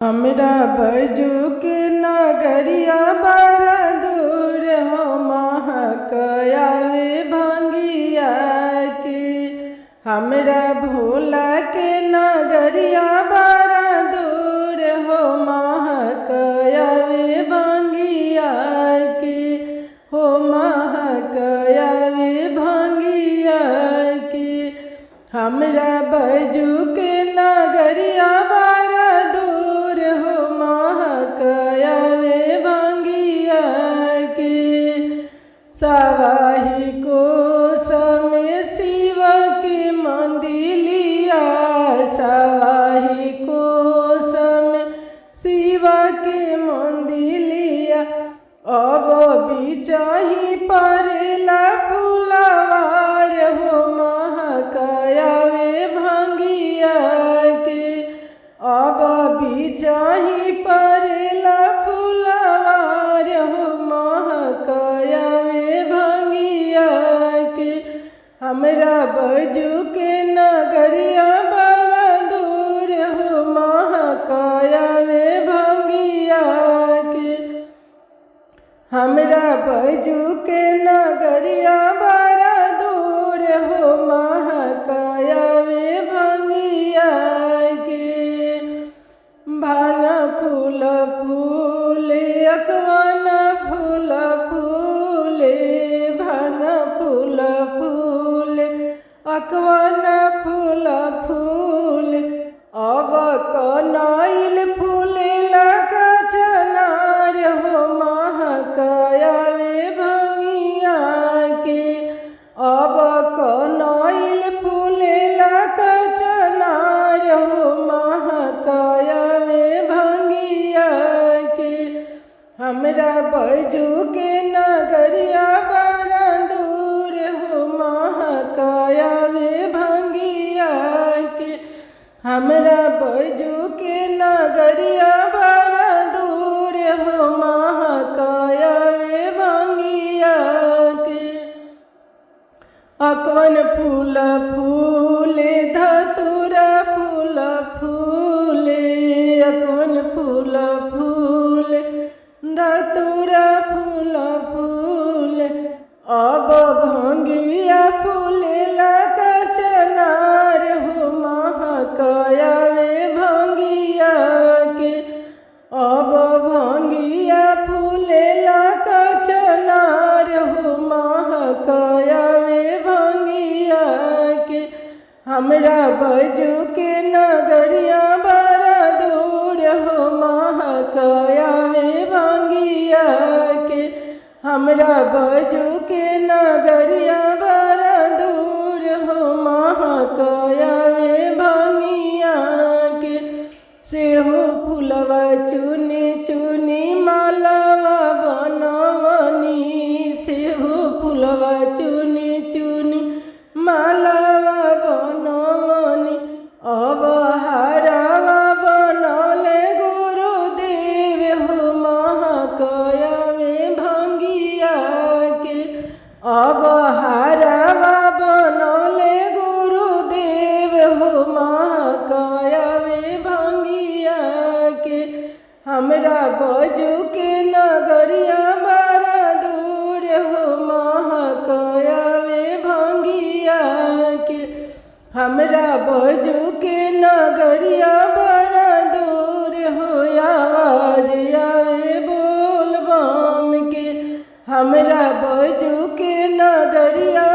हमरा बैजू के नगरिया बड़ा दूर हो महकयावे भंगिया के। हमरा भोला के नगरिया बड़ा दूर हो महकयावे भंगिया के। हो महकयावे भंगिया के। हमरा बैजू के नगरिया बड़ा दूर हो महकयावे भंगिया के। सवाही कोस में शिव के मंदिलिया। सवाही कोस में शिव के मंदिलिया। अब बिचाही परेला फुलवार हो महकयावे भंगिया के। अब बिचाही परेला फुलवार हो महकयावे भंगिया के। हमरा बैजू के नगरिया बड़ा दूर हो महकयावे भंगिया के। हमरा बैजू के नगरिया बड़ा दूर हो महकयावे भंगिया के। भांग फूल फूले अकवान फूल फूले। भांग फूल फूले अकवान फूल फूले। अब कनैल फूलेला कचनार हो महकयावे भंगिया के। अब कनैल फूलेला कचनार हो महकयावे भंगिया के। हमरा बैजू के नगरिया बड़ा दूर हो महकयावे भंगिया के। हमरा बैजू के नगरिया बड़ा दूर हो महकयावे भंगिया के। अकवन फूल फूले धतूरा फूल फूले। अकवन फूल फूले धतूरा फूल फूले। अब भंगिया फूलेला कचनार हो महकयावे भंगिया के। अब भंगिया फूलेला कचनार हो महकयावे भंगिया के। हमरा बैजू के नगरिया बड़ा दूर हो महकयावे भंगिया के। हमरा बैजू के नगरिया बड़ा दूर हो महकयावे भंगिया के। सेहो फूलवा चुनी चुनी मालावा बनवनी। सेहो फूलवा चुनी चुनी मालावा बनवनी। अब हारावा बनौले गुरुदेव हो महकयावे भंगिया के। अब हारावा बनौले गुरुदेव हो महकयावे भंगिया के। हमरा बैजू के नगरिया बड़ा दूर हो महकयावे भंगिया के। हमरा बैजू के नगरिया बड़ा दूर हो। आवाज आवे बोल बम के। हमरा बैजू के नगरिया